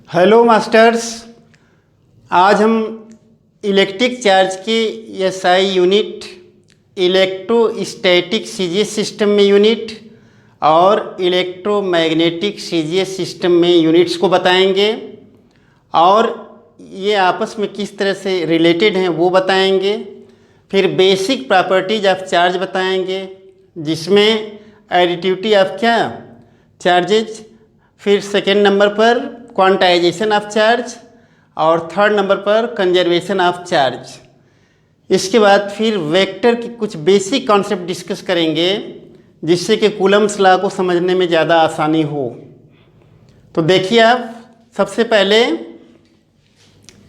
Hello masters. आज हम electric charge के SI unit, electrostatic CGS system में यूनिट और इलेक्ट्रोमैग्नेटिक सीजीएस सिस्टम में यूनिट्स को बताएंगे और ये आपस में किस तरह से रिलेटेड हैं वो बताएंगे। फिर बेसिक प्रॉपर्टीज ऑफ चार्ज बताएंगे जिसमें एडिटिविटी ऑफ क्या चार्जेज, फिर सेकेंड नंबर पर क्वांटाइजेशन ऑफ चार्ज और थर्ड नंबर पर कंजर्वेशन ऑफ चार्ज। इसके बाद फिर वेक्टर की कुछ बेसिक कॉन्सेप्ट डिस्कस करेंगे जिससे कि कूलम्स लॉ को समझने में ज़्यादा आसानी हो। तो देखिए आप सबसे पहले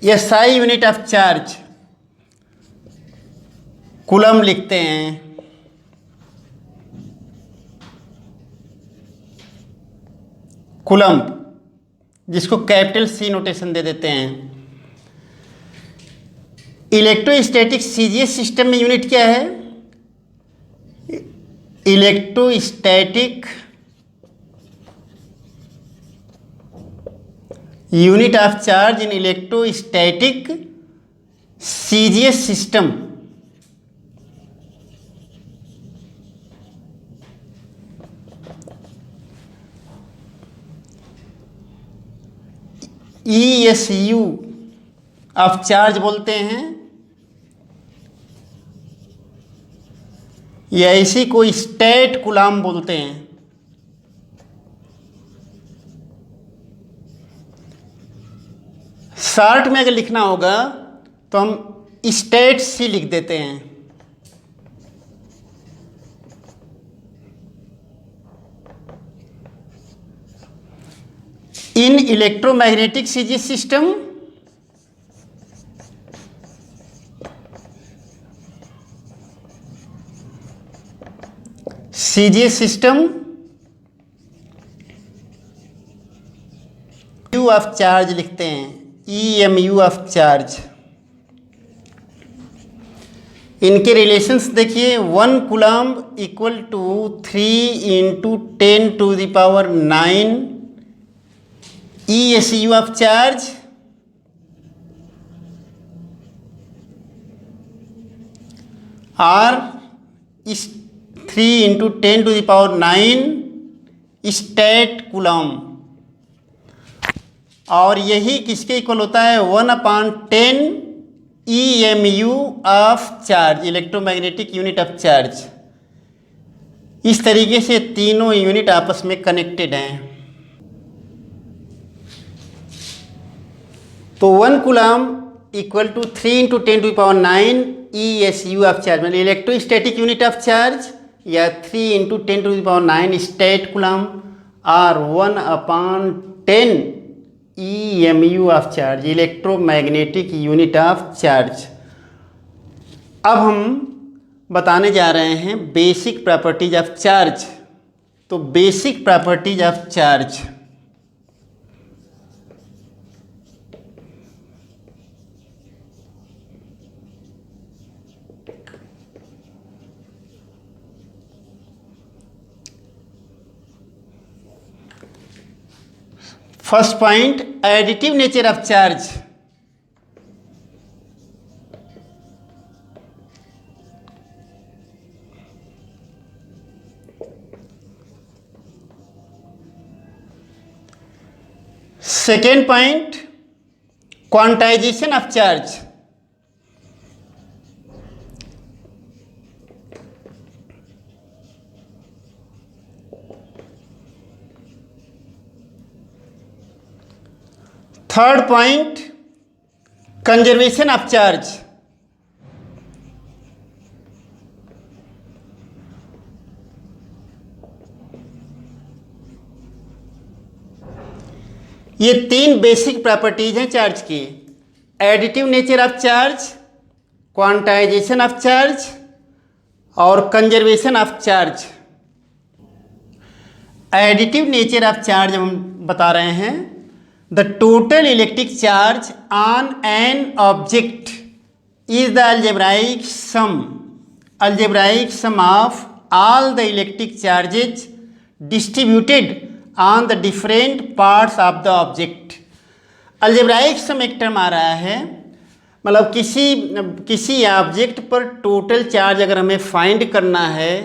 SI unit of charge coulomb लिखते हैं। कूलम जिसको कैपिटल सी नोटेशन दे देते हैं। इलेक्ट्रोस्टैटिक सीजीएस सिस्टम में यूनिट क्या है? Electrostatic unit of charge in electrostatic CGS system. ESU of charge बोलते हैं या इसी को स्टेट कूलम बोलते हैं। शॉर्ट में अगर लिखना होगा तो हम स्टेट सी लिख देते हैं। इन इलेक्ट्रोमैग्नेटिक सीजीएस सिस्टम यू ऑफ चार्ज लिखते हैं, EMU ऑफ चार्ज। इनके रिलेशंस देखिए, 1 coulomb equal to 3 × 10⁹ ESU of charge और 3 × 10⁹ स्टेट कूलम। और यही किसके इक्वल होता है? 1/10 EMU of charge, electromagnetic unit of charge. इस तरीके से तीनों यूनिट आपस में कनेक्टेड हैं। तो 1 coulomb equal to 3 × 10⁹ ESU of charge, मतलब इलेक्ट्रोस्टैटिक यूनिट ऑफ चार्ज, या 3 × 10⁹ स्टेट कूलम और 1/10 EMU of charge, electromagnetic unit of charge. अब हम बताने जा रहे हैं बेसिक प्रॉपर्टीज ऑफ चार्ज। तो basic properties of charge, first point, additive nature of charge. Second point, quantization of charge. Third point, conservation of charge. ये 3 basic properties हैं charge की: additive nature of charge, quantization of charge और conservation of charge. Additive nature of charge हम बता रहे हैं, the total electric charge on an object is the algebraic sum of all the electric charges distributed on the different parts of the object। Algebraic sum एक term आ रहा है, मतलब किसी object पर टोटल चार्ज अगर हमें फाइंड करना है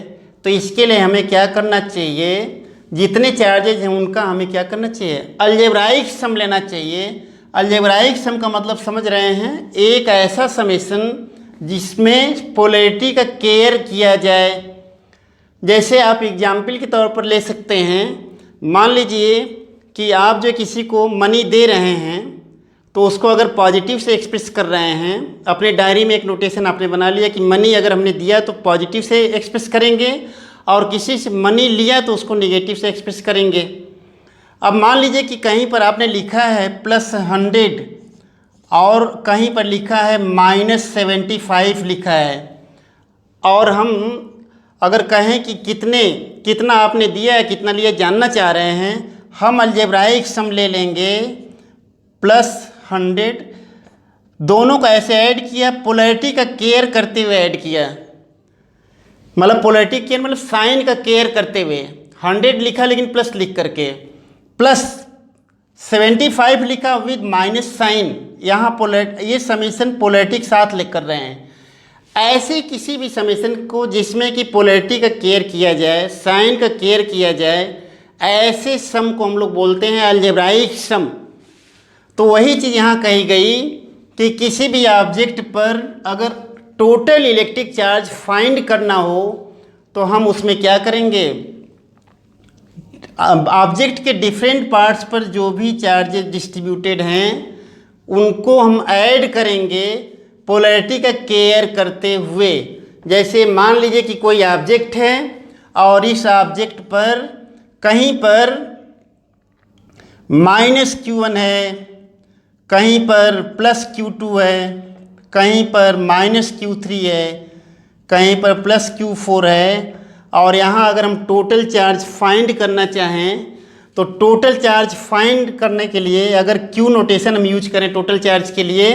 तो इसके लिए हमें क्या करना चाहिए, जितने चार्जेज हैं उनका हमें क्या करना चाहिए, अलजेब्राइक सम लेना चाहिए। अलजेब्राइक सम का मतलब समझ रहे हैं, एक ऐसा समेशन जिसमें पोलैरिटी का केयर किया जाए। जैसे आप एग्जाम्पल के तौर पर ले सकते हैं, मान लीजिए कि आप जो किसी को मनी दे रहे हैं तो उसको अगर पॉजिटिव से एक्सप्रेस कर रहे हैं, अपने डायरी में एक नोटेशन आपने बना लिया कि मनी अगर हमने दिया तो पॉजिटिव से एक्सप्रेस करेंगे और किसी से मनी लिया तो उसको नेगेटिव से एक्सप्रेस करेंगे। अब मान लीजिए कि कहीं पर आपने लिखा है +100 और कहीं पर लिखा है -75 लिखा है, और हम अगर कहें कि कितना आपने दिया है कितना लिया जानना चाह रहे हैं, हम अलजेब्राइक सम ले लेंगे +100, दोनों का ऐसे ऐड किया, पोलैरिटी का केयर करते हुए ऐड किया, मतलब पोलैरिटी केयर मतलब साइन का केयर करते हुए 100 लिखा लेकिन प्लस लिख करके, +75 लिखा विद माइनस साइन, यहाँ ये समेशन पोलैरिटी के साथ लिख कर रहे हैं। ऐसे किसी भी समेशन को जिसमें कि पोलैरिटी का केयर किया जाए, साइन का केयर किया जाए, ऐसे सम को हम लोग बोलते हैं अलजेब्राइक सम। तो वही चीज़ यहाँ कही गई कि किसी भी ऑब्जेक्ट पर अगर टोटल इलेक्ट्रिक चार्ज फाइंड करना हो तो हम उसमें क्या करेंगे, ऑब्जेक्ट के डिफरेंट पार्ट्स पर जो भी चार्जेस डिस्ट्रीब्यूटेड हैं उनको हम ऐड करेंगे पोलैरिटी का केयर करते हुए। जैसे मान लीजिए कि कोई ऑब्जेक्ट है और इस ऑब्जेक्ट पर कहीं पर -Q1 है, कहीं पर +Q2 है, कहीं पर -Q3 है, कहीं पर +Q4 है, और यहाँ अगर हम टोटल चार्ज फाइंड करना चाहें तो टोटल चार्ज फाइंड करने के लिए अगर Q नोटेशन हम यूज करें टोटल चार्ज के लिए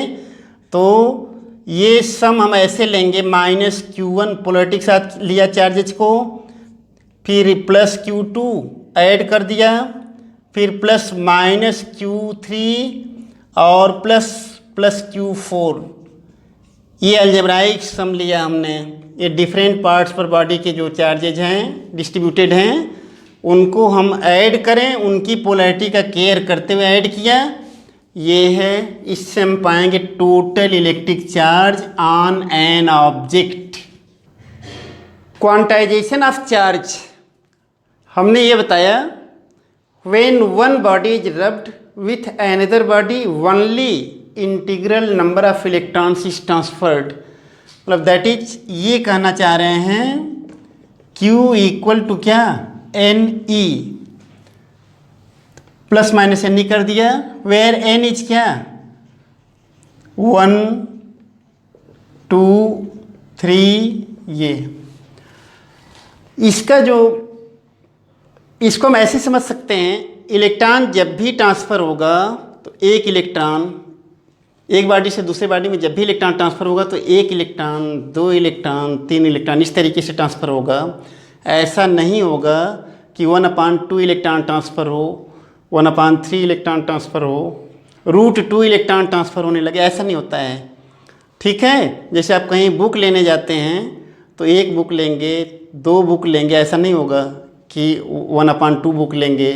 तो ये सम हम ऐसे लेंगे, -Q1 पोलैरिटी के साथ लिया चार्जेज को, फिर +Q2 ऐड कर दिया, फिर +-Q3 और +Q4, ये अलजेब्राइक सम लिया हमने। ये डिफरेंट पार्ट्स पर बॉडी के जो चार्जेज हैं डिस्ट्रीब्यूटेड हैं उनको हम ऐड करें, उनकी पोलैरिटी का केयर करते हुए ऐड किया, ये है। इससे हम पाएंगे total electric charge on an object. Quantization of charge हमने ये बताया, when one body is rubbed with another body only integral number of electrons is transferred, मतलब दैट इज ये कहना चाह रहे हैं Q = क्या, NE, +-NE कर दिया, वेयर N इज क्या 1 2 3, ये इसको हम ऐसे समझ सकते हैं, इलेक्ट्रॉन जब भी ट्रांसफ़र होगा तो एक इलेक्ट्रॉन एक बॉडी से दूसरे बॉडी में जब भी इलेक्ट्रॉन ट्रांसफ़र होगा तो 1 इलेक्ट्रॉन 2 इलेक्ट्रॉन 3 इलेक्ट्रॉन इस तरीके से ट्रांसफ़र होगा। ऐसा नहीं होगा कि 1/2 इलेक्ट्रॉन ट्रांसफ़र हो, 1/3 इलेक्ट्रॉन ट्रांसफ़र हो, √2 इलेक्ट्रॉन ट्रांसफ़र होने लगे, ऐसा नहीं होता है। ठीक है, जैसे आप कहीं बुक लेने जाते हैं तो 1 बुक लेंगे 2 बुक लेंगे, ऐसा नहीं होगा कि 1/2 बुक लेंगे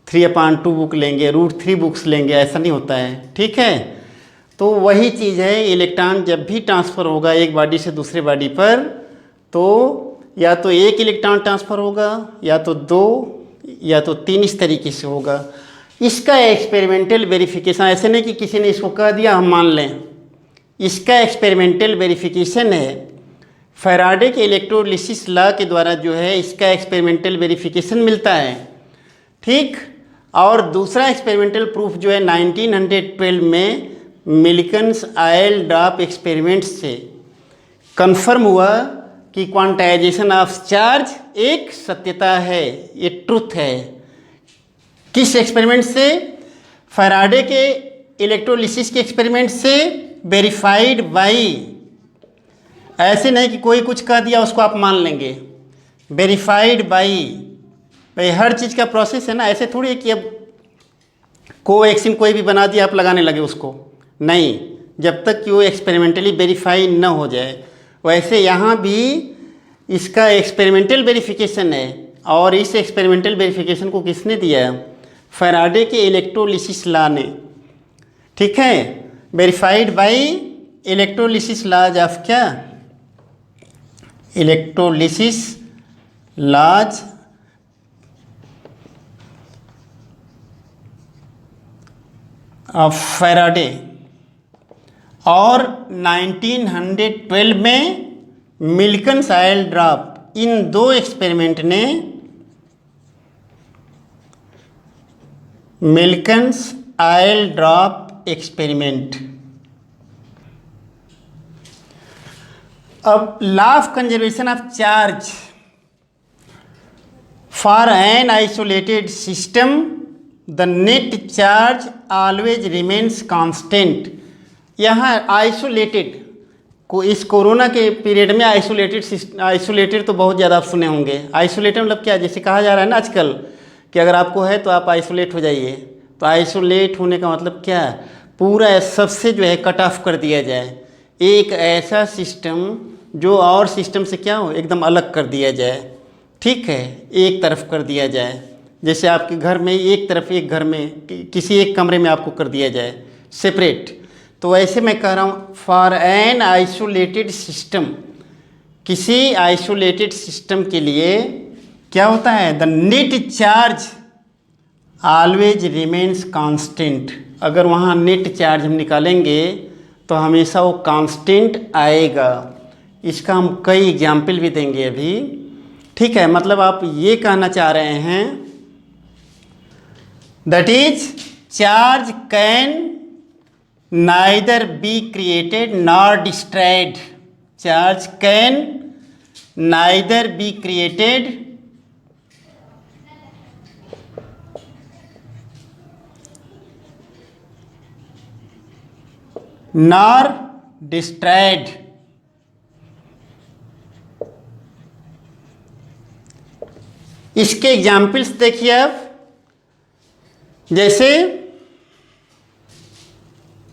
3/2 बुक लेंगे √3 बुक्स लेंगे, ऐसा नहीं होता है। ठीक है, तो वही चीज़ है, इलेक्ट्रॉन जब भी ट्रांसफ़र होगा एक बॉडी से दूसरे बॉडी पर तो या तो 1 इलेक्ट्रॉन ट्रांसफ़र होगा या तो 2 या तो 3, इस तरीके से होगा। इसका एक्सपेरिमेंटल वेरिफिकेशन, ऐसे नहीं कि किसी ने इसको कह दिया हम मान लें, इसका एक्सपेरिमेंटल वेरिफिकेशन है। फैराडे के इलेक्ट्रोलिसिस लॉ के द्वारा जो है इसका एक्सपेरिमेंटल वेरिफिकेशन मिलता है। ठीक, और दूसरा एक्सपेरिमेंटल प्रूफ जो है 1912 में मिल्किन्स आयल ड्रॉप एक्सपेरिमेंट से कंफर्म हुआ कि क्वांटाइजेशन ऑफ चार्ज एक सत्यता है, ये ट्रुथ है। किस एक्सपेरिमेंट से? फैराडे के इलेक्ट्रोलिसिस के एक्सपेरिमेंट से, वेरीफाइड बाई, ऐसे नहीं कि कोई कुछ कह दिया उसको आप मान लेंगे, वेरीफाइड बाई। भाई हर चीज़ का प्रोसेस है ना, ऐसे थोड़ी है कि अब कोवैक्सीन कोई भी बना दिया आप लगाने लगे उसको, नहीं, जब तक कि वो एक्सपेरिमेंटली वेरीफाई न हो जाए। वैसे यहाँ भी इसका एक्सपेरिमेंटल वेरिफिकेशन है, और इस एक्सपेरिमेंटल वेरिफिकेशन को किसने दिया? फैराडे के इलेक्ट्रोलिसिस लॉ ने, ठीक है, verified by electrolysis laws of क्या, इलेक्ट्रोलिसिस लॉज ऑफ फैराडे। और 1912 में मिल्कन्स आयल ड्रॉप, इन दो एक्सपेरिमेंट ने, मिल्कन्स आयल ड्रॉप एक्सपेरिमेंट। अब law of conservation of charge for an isolated system the net charge always remains constant. यहाँ आइसोलेटेड को, इस corona के पीरियड में आइसोलेटेड तो बहुत ज़्यादा आप सुने होंगे। आइसोलेटेड मतलब क्या, जैसे कहा जा रहा है ना आजकल कि अगर आपको है तो आप आइसोलेट हो जाइए, तो आइसोलेट होने का मतलब क्या, पूरा सबसे जो है कट ऑफ कर दिया जाए, एक ऐसा सिस्टम जो और सिस्टम से क्या हो, एकदम अलग कर दिया जाए, ठीक है, एक तरफ कर दिया जाए। जैसे आपके घर में एक तरफ, एक घर में किसी एक कमरे में आपको कर दिया जाए सेपरेट, तो वैसे मैं कह रहा हूँ फॉर एन आइसोलेटेड सिस्टम, किसी आइसोलेटेड सिस्टम के लिए क्या होता है, the net charge always remains constant. अगर वहाँ नेट चार्ज हम निकालेंगे तो हमेशा वो कांस्टेंट आएगा। इसका हम कई एग्जाम्पल भी देंगे अभी, ठीक है। मतलब आप ये कहना चाह रहे हैं that is charge can neither be created nor destroyed, charge can neither be created nor destroyed. इसके एग्जाम्पल्स देखिए आप, जैसे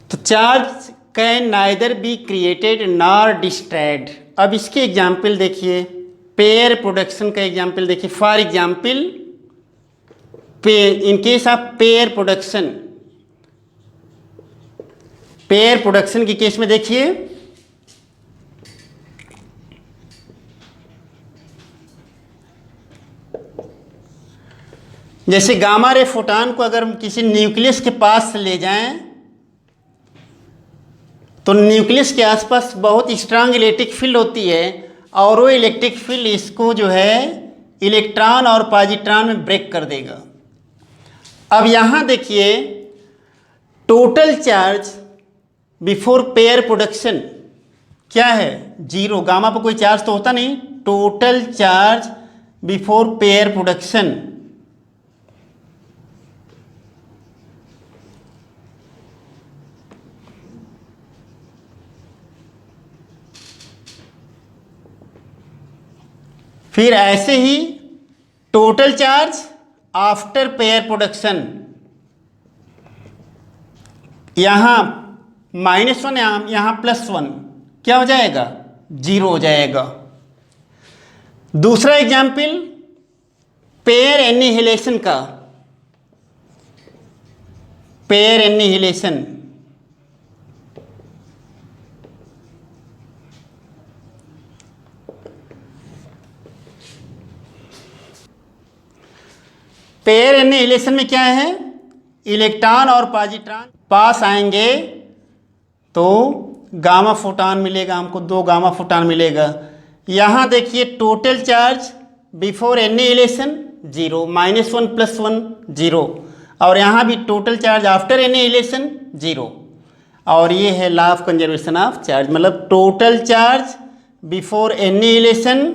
तो charge can neither be created nor destroyed. अब इसके एग्जाम्पल देखिए, पेयर प्रोडक्शन का एग्जाम्पल देखिए। For example in case of pair production, pair production के केस में देखिए, जैसे गामा रे फोटॉन को अगर हम किसी न्यूक्लियस के पास ले जाएं तो न्यूक्लियस के आसपास बहुत स्ट्रांग इलेक्ट्रिक फील्ड होती है, और वो इलेक्ट्रिक फील्ड इसको जो है इलेक्ट्रॉन और पॉजिट्रॉन में ब्रेक कर देगा। अब यहाँ देखिए total charge before pair production क्या है, जीरो। गामा पर कोई चार्ज तो होता नहीं। Total charge before pair production फिर ऐसे ही total charge after pair production, यहाँ -1 यहाँ +1 क्या हो जाएगा, 0 हो जाएगा। दूसरा एग्जाम्पल पेयर एनिहिलेशन का, पेयर एनिहिलेशन, पेयर एनिहिलेशन में क्या है, इलेक्ट्रॉन और पॉजिट्रॉन पास आएंगे तो गामा फोटॉन मिलेगा हमको, 2 गामा फोटॉन मिलेगा। यहाँ देखिए टोटल चार्ज बिफोर एनिहिलेशन 0, -1 + 1 0, और यहाँ भी टोटल चार्ज आफ्टर एनिहिलेशन 0। और ये है law of conservation of charge, मतलब टोटल चार्ज बिफोर एनिहिलेशन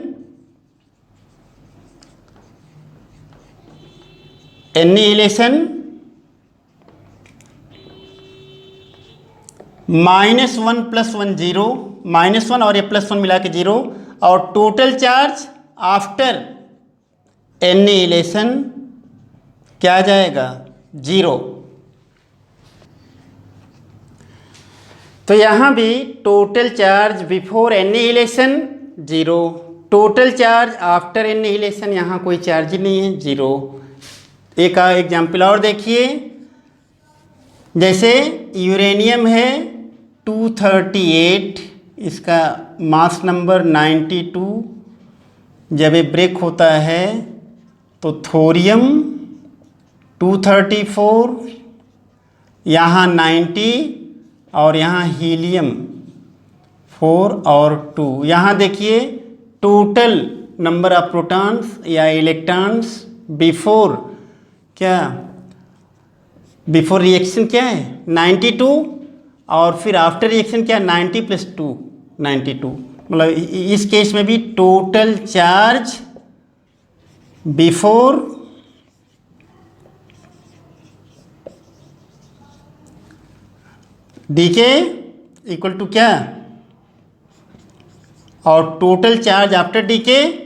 -1 + 1 0, -1 और ये +1 मिला के 0, और टोटल चार्ज आफ्टर एनिहिलेशन क्या आ जाएगा, 0। तो यहाँ भी total charge before annihilation 0, total charge after annihilation यहाँ कोई चार्ज ही नहीं है, 0। एक एग्जाम्पल और देखिए, जैसे यूरेनियम है 238, इसका मास नंबर 92, जब ये ब्रेक होता है तो थोरियम 234, यहाँ 90 और यहाँ हीलियम 4 और 2। यहाँ देखिए टोटल नंबर ऑफ प्रोटॉन्स या इलेक्ट्रॉन्स बिफोर क्या, बिफोर रिएक्शन क्या है 92, और फिर आफ्टर रिएक्शन क्या 90 + 2 92। मतलब इस केस में भी total charge before decay equal to क्या, और टोटल चार्ज आफ्टर डीके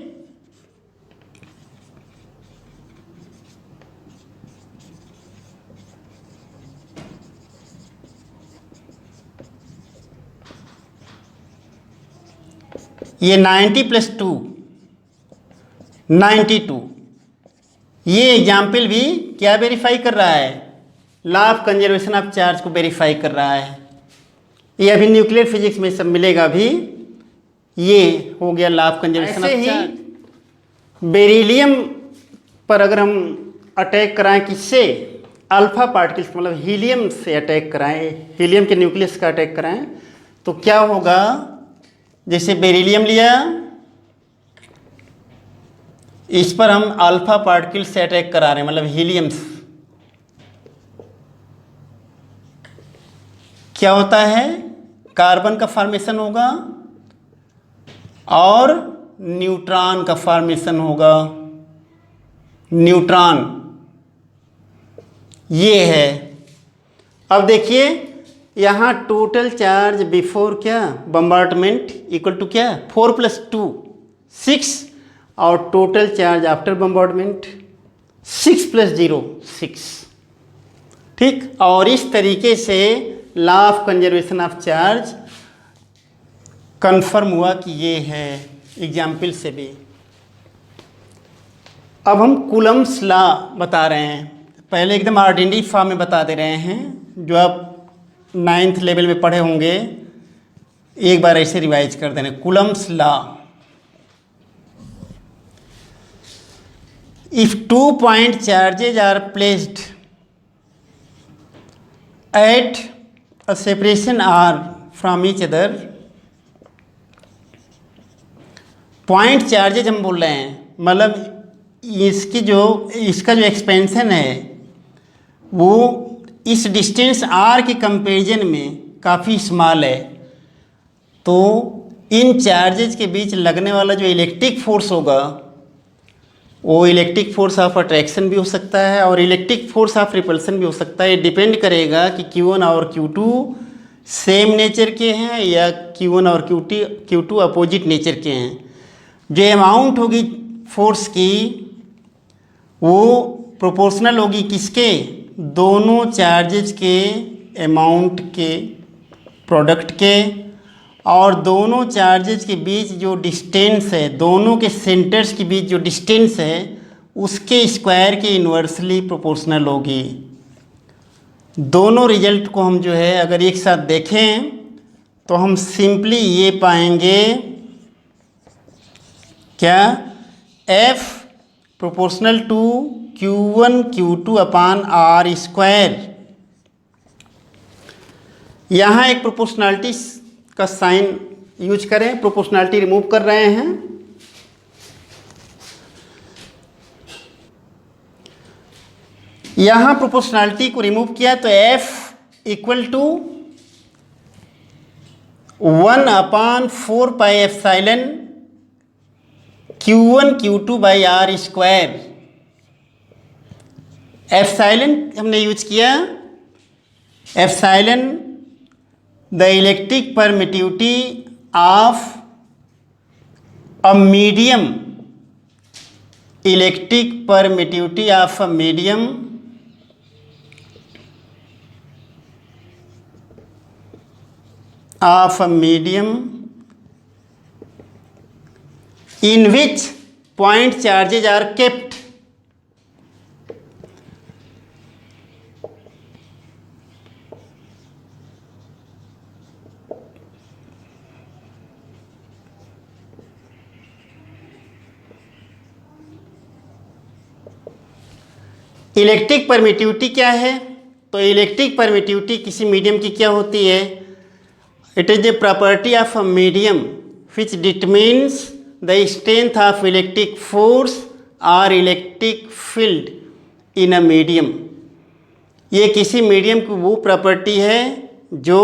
ये 90 + 2 92। ये एग्जाम्पल भी क्या वेरीफाई कर रहा है, law of conservation of charge को वेरीफाई कर रहा है। ये अभी न्यूक्लियर फिजिक्स में सब मिलेगा भी, ये हो गया law of conservation of charge. Beryllium पर अगर हम अटैक कराएं किससे, अल्फा पार्टिकल्स मतलब हीलियम से अटैक कराएं, हीलियम के न्यूक्लियस का अटैक कराएं, तो क्या होगा, जैसे बेरिलियम लिया, इस पर हम अल्फा पार्टिकल से अटैक करा रहे हैं मतलब हीलियम से, क्या होता है, कार्बन का फॉर्मेशन होगा और न्यूट्रॉन का फॉर्मेशन होगा। न्यूट्रॉन ये है। अब देखिए यहाँ टोटल चार्ज बिफोर क्या बम्बार्टमेंट इक्वल टू क्या 4 + 2 6, और टोटल चार्ज आफ्टर बम्बार्टमेंट 6 + 0 6। ठीक, और इस तरीके से law of conservation of charge confirm हुआ कि ये है, एग्जाम्पल से भी। अब हम कूलम्स लॉ बता रहे हैं, पहले एकदम ऑर्डिनरी फॉर्म में बता दे रहे हैं, जो आप 9th लेवल में पढ़े होंगे, एक बार ऐसे रिवाइज कर देना। Coulomb's law, if 2 point charges are placed at a separation r from each other, point charges हम बोल रहे हैं, मतलब इसका जो एक्सपेंशन है वो इस डिस्टेंस r के कंपैरिजन में काफ़ी स्मॉल है। तो इन चार्जेज के बीच लगने वाला जो इलेक्ट्रिक फोर्स होगा वो इलेक्ट्रिक फोर्स ऑफ अट्रैक्शन भी हो सकता है और इलेक्ट्रिक फोर्स ऑफ रिपल्सन भी हो सकता है। ये डिपेंड करेगा कि Q1 और Q2 सेम नेचर के हैं या Q1 और Q2 अपोजिट नेचर के हैं। जो अमाउंट होगी फोर्स की वो प्रोपोर्शनल होगी किसके, दोनों चार्जेज के अमाउंट के प्रोडक्ट के, और दोनों चार्जेज के बीच जो डिस्टेंस है, दोनों के सेंटर्स के बीच जो डिस्टेंस है उसके स्क्वायर के इन्वर्सली प्रोपोर्शनल होगी। दोनों रिजल्ट को हम जो है अगर एक साथ देखें तो हम सिंपली ये पाएंगे क्या, F proportional to Q1 Q2 upon R²। यहाँ एक प्रोपोर्शनैलिटी का साइन यूज करें, प्रोपोर्शनैलिटी रिमूव कर रहे हैं। यहाँ प्रोपोर्शनैलिटी को रिमूव किया तो F equal to 1/4πε Q1 Q2/R²। Epsilon हमने यूज किया, epsilon the electric permittivity of a medium, electric permittivity of a medium of a medium in which point charges are kept. Electric permittivity क्या है? तो electric permittivity किसी medium की क्या होती है? It is the property of a medium which determines the strength of electric force or electric field in a medium. ये किसी मीडियम की वो प्रॉपर्टी है जो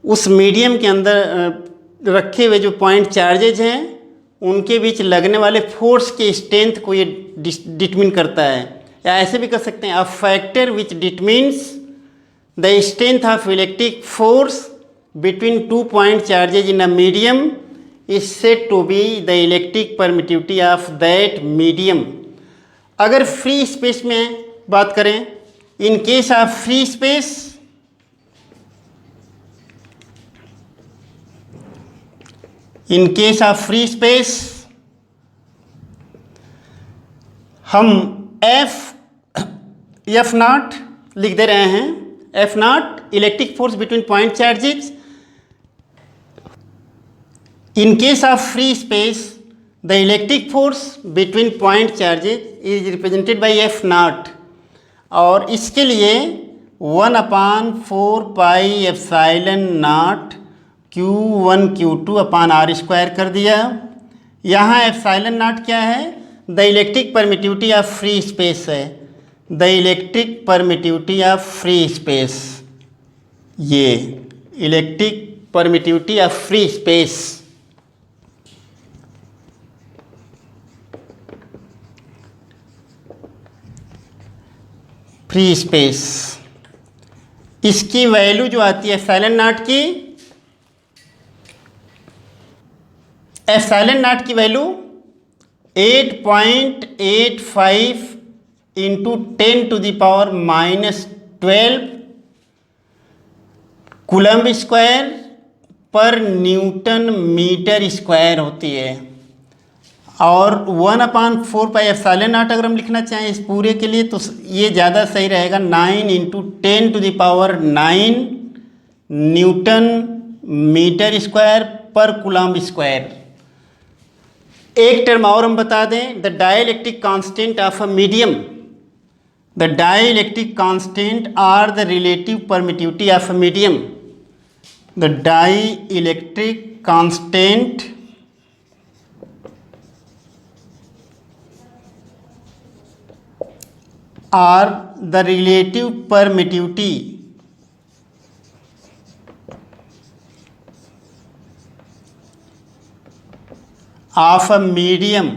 उस मीडियम के अंदर रखे हुए जो पॉइंट चार्जेज हैं उनके बीच लगने वाले फोर्स के स्ट्रेंथ को ये डिटरमिन करता है, या ऐसे भी कर सकते हैं, a factor which determines the strength of electric force between two point charges in a medium is said to be the electric permittivity of that medium. अगर फ्री स्पेस में बात करें, in case of free space, in case of free space हम F not लिख दे रहे हैं, F not electric force between point charges. In case of free space, the electric force between point charges is represented by F naught. और इसके लिए 1/4 pi epsilon naught Q1 Q2 upon R square कर दिया. यहाँ epsilon naught क्या है? The electric permittivity of free space है, the electric permittivity of free space. ये electric permittivity of free space. Free space इसकी वैल्यू जो आती है एप्सिलॉन नॉट की, एप्सिलॉन नॉट की वैल्यू 8.85 इंटू 10⁻⁻12 कूलम्ब स्क्वायर पर न्यूटन मीटर स्क्वायर होती है. और 1/4 पाई एप्सिलॉन नॉट अगर हम लिखना चाहें इस पूरे के लिए तो ये ज़्यादा सही रहेगा, 9 इंटू 10⁹ न्यूटन मीटर स्क्वायर पर कूलम्ब स्क्वायर. एक टर्म और हम बता दें, the dielectric constant of a medium, the dielectric constant are the relative permittivity of a medium. The dielectric constant are the relative permittivity of a medium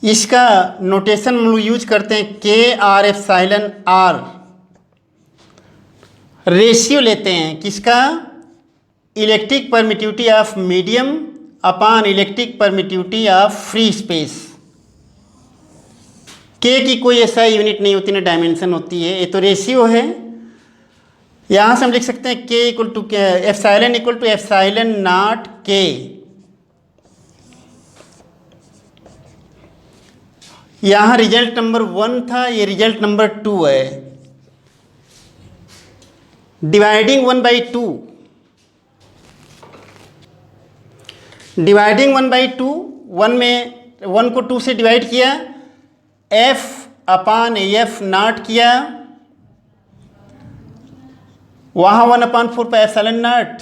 इसका notation हम लोग use करते हैं KR एप्सिलॉन R. रेशियो लेते हैं किसका? Electric permittivity of medium upon electric permittivity of free space. के की कोई ऐसा यूनिट नहीं होती ना डायमेंशन होती है, ये तो रेशियो है. यहाँ से हम लिख सकते हैं K equal to epsilon equal to epsilon naught K. यहाँ रिजल्ट नंबर 1 था, ये रिजल्ट नंबर 2 है. डिवाइडिंग 1/2, डिवाइडिंग 1/2, 1 में 1 को 2 से डिवाइड किया, F अपान F नॉट किया, वहाँ 1/4 pi epsilon not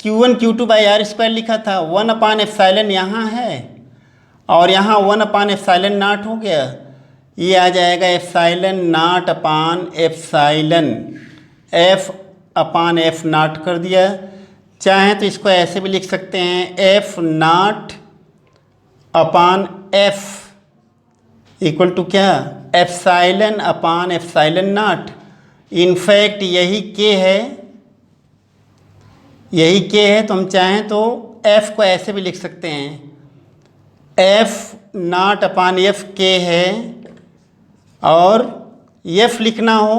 Q1 Q2 by R square लिखा था, 1 एप्सिलॉन यहाँ है और यहाँ 1 एप्सिलॉन नॉट हो गया. ये आ जाएगा epsilon not upon epsilon, F upon F not कर दिया. चाहें तो इसको ऐसे भी लिख सकते हैं, F naught upon F equal to क्या? Epsilon upon epsilon naught. In fact यही K है, यही K है, तो हम चाहें तो F को ऐसे भी लिख सकते हैं, एफ नॉट अपान एफ के है और एफ लिखना हो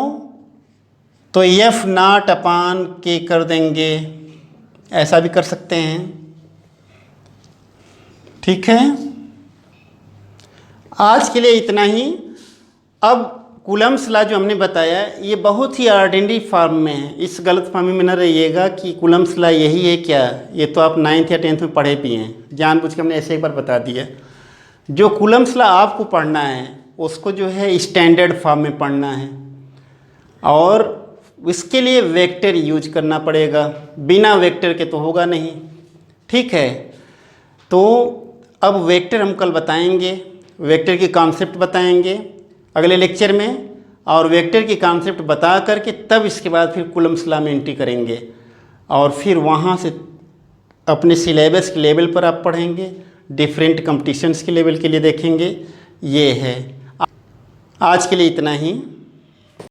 तो एफ नॉट अपान के कर देंगे, ऐसा भी कर सकते हैं। ठीक है, आज के लिए इतना ही। अब कूलम्स लॉ जो हमने बताया ये बहुत ही ऑर्डिनरी फॉर्म में है, इस गलतफहमी में न रहिएगा कि कूलम्स लॉ यही है क्या, ये तो आप 9th या 10th में पढ़े भी हैं, जानबूझ के हमने ऐसे एक बार बता दिया। जो कूलम्स लॉ आपको पढ़ना है उसको जो है स्टैंडर्ड फॉर्म में पढ़ना है और इसके लिए वेक्टर यूज करना पड़ेगा, बिना वेक्टर के तो होगा नहीं। ठीक है, तो अब वेक्टर हम कल बताएंगे, वेक्टर की कॉन्सेप्ट बताएंगे अगले लेक्चर में, और वेक्टर की कॉन्सेप्ट बता करके तब इसके बाद फिर कूलम्स लॉ में एंट्री करेंगे और फिर वहाँ से अपने सिलेबस के लेवल पर आप पढ़ेंगे, डिफरेंट कंपटीशंस के लेवल के लिए देखेंगे। ये है आज के लिए इतना ही।